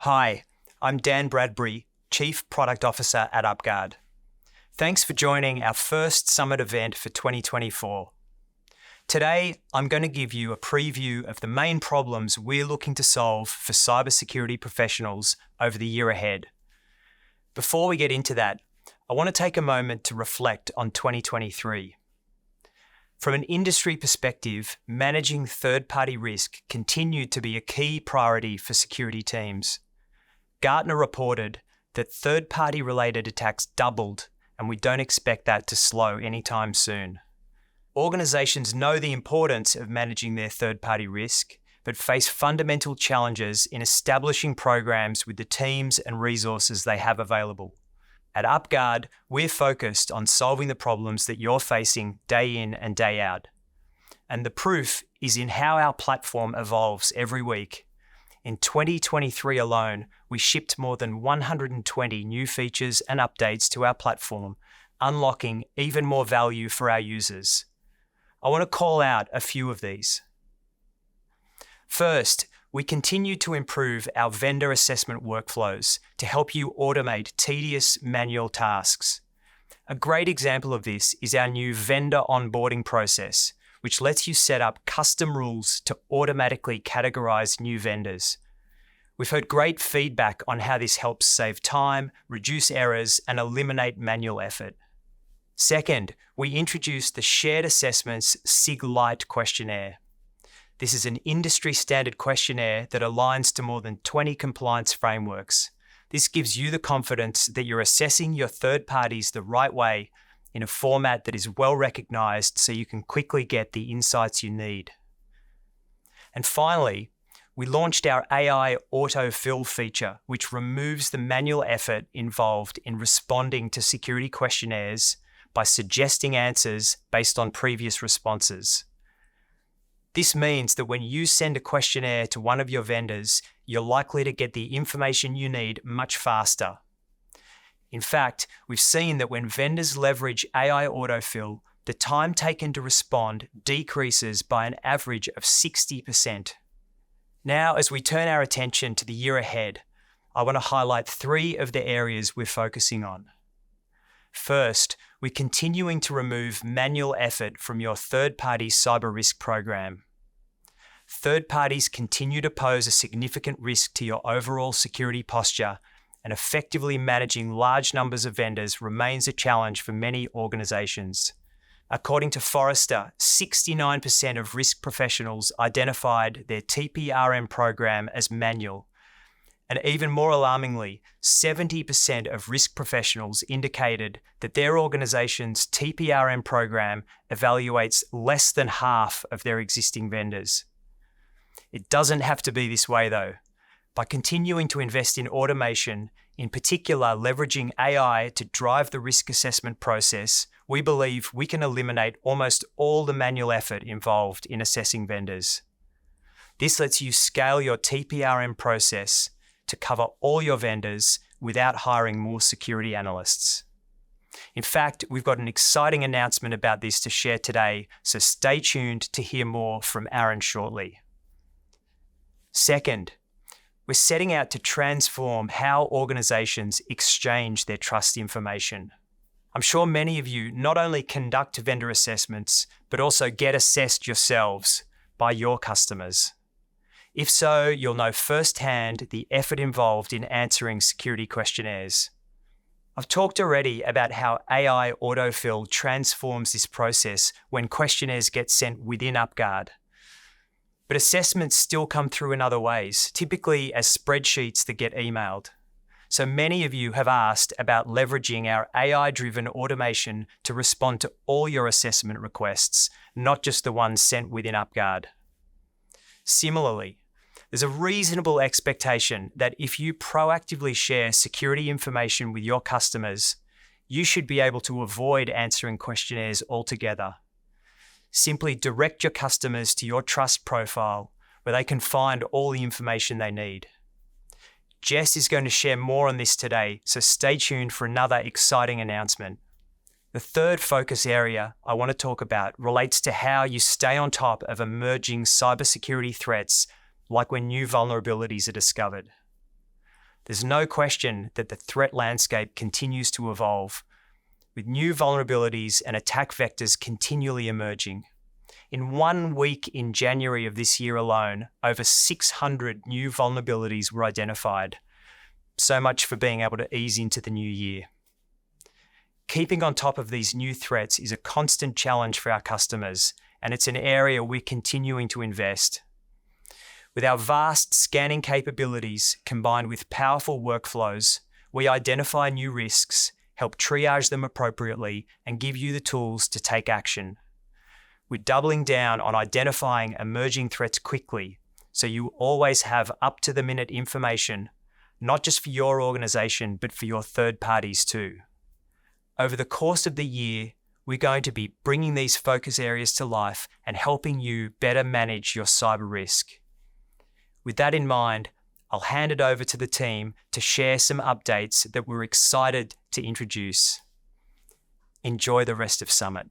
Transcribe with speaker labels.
Speaker 1: Hi, I'm Dan Bradbury, Chief Product Officer at UpGuard. Thanks for joining our first Summit event for 2024. Today, I'm going to give you a preview of the main problems we're looking to solve for cybersecurity professionals over the year ahead. Before we get into that, I want to take a moment to reflect on 2023. From an industry perspective, managing third-party risk continued to be a key priority for security teams. Gartner reported that third-party related attacks doubled, and we don't expect that to slow anytime soon. Organizations know the importance of managing their third-party risk, but face fundamental challenges in establishing programs with the teams and resources they have available. At UpGuard, we're focused on solving the problems that you're facing day in and day out. And the proof is in how our platform evolves every week. In 2023 alone, we shipped more than 120 new features and updates to our platform, unlocking even more value for our users. I want to call out a few of these. First, we continue to improve our vendor assessment workflows to help you automate tedious manual tasks. A great example of this is our new vendor onboarding process, which lets you set up custom rules to automatically categorize new vendors. We've heard great feedback on how this helps save time, reduce errors, and eliminate manual effort. Second, we introduced the Shared Assessments SIG Lite questionnaire. This is an industry-standard questionnaire that aligns to more than 20 compliance frameworks. This gives you the confidence that you're assessing your third parties the right way in a format that is well recognized so you can quickly get the insights you need. And finally, we launched our AI autofill feature, which removes the manual effort involved in responding to security questionnaires by suggesting answers based on previous responses. This means that when you send a questionnaire to one of your vendors, you're likely to get the information you need much faster. In fact, we've seen that when vendors leverage AI autofill, the time taken to respond decreases by an average of 60%. Now, as we turn our attention to the year ahead, I want to highlight 3 of the areas we're focusing on. First, we're continuing to remove manual effort from your third-party cyber risk program. Third parties continue to pose a significant risk to your overall security posture, and effectively managing large numbers of vendors remains a challenge for many organizations. According to Forrester, 69% of risk professionals identified their TPRM program as manual. And even more alarmingly, 70% of risk professionals indicated that their organization's TPRM program evaluates less than half of their existing vendors. It doesn't have to be this way though. By continuing to invest in automation, in particular leveraging AI to drive the risk assessment process, we believe we can eliminate almost all the manual effort involved in assessing vendors. This lets you scale your TPRM process to cover all your vendors without hiring more security analysts. In fact, we've got an exciting announcement about this to share today, so stay tuned to hear more from Aaron shortly. Second, we're setting out to transform how organizations exchange their trust information. I'm sure many of you not only conduct vendor assessments, but also get assessed yourselves by your customers. If so, you'll know firsthand the effort involved in answering security questionnaires. I've talked already about how AI autofill transforms this process when questionnaires get sent within UpGuard. But assessments still come through in other ways, typically as spreadsheets that get emailed. So many of you have asked about leveraging our AI-driven automation to respond to all your assessment requests, not just the ones sent within UpGuard. Similarly, there's a reasonable expectation that if you proactively share security information with your customers, you should be able to avoid answering questionnaires altogether. Simply direct your customers to your trust profile where they can find all the information they need. Jess is going to share more on this today, so stay tuned for another exciting announcement. The third focus area I want to talk about relates to how you stay on top of emerging cybersecurity threats, like when new vulnerabilities are discovered. There's no question that the threat landscape continues to evolve, with new vulnerabilities and attack vectors continually emerging. In 1 week in January of this year alone, over 600 new vulnerabilities were identified. So much for being able to ease into the new year. Keeping on top of these new threats is a constant challenge for our customers, and it's an area we're continuing to invest. With our vast scanning capabilities combined with powerful workflows, we identify new risks, help triage them appropriately, and give you the tools to take action. We're doubling down on identifying emerging threats quickly, so you always have up-to-the-minute information, not just for your organization, but for your third parties too. Over the course of the year, we're going to be bringing these focus areas to life and helping you better manage your cyber risk. With that in mind, I'll hand it over to the team to share some updates that we're excited to introduce. Enjoy the rest of Summit.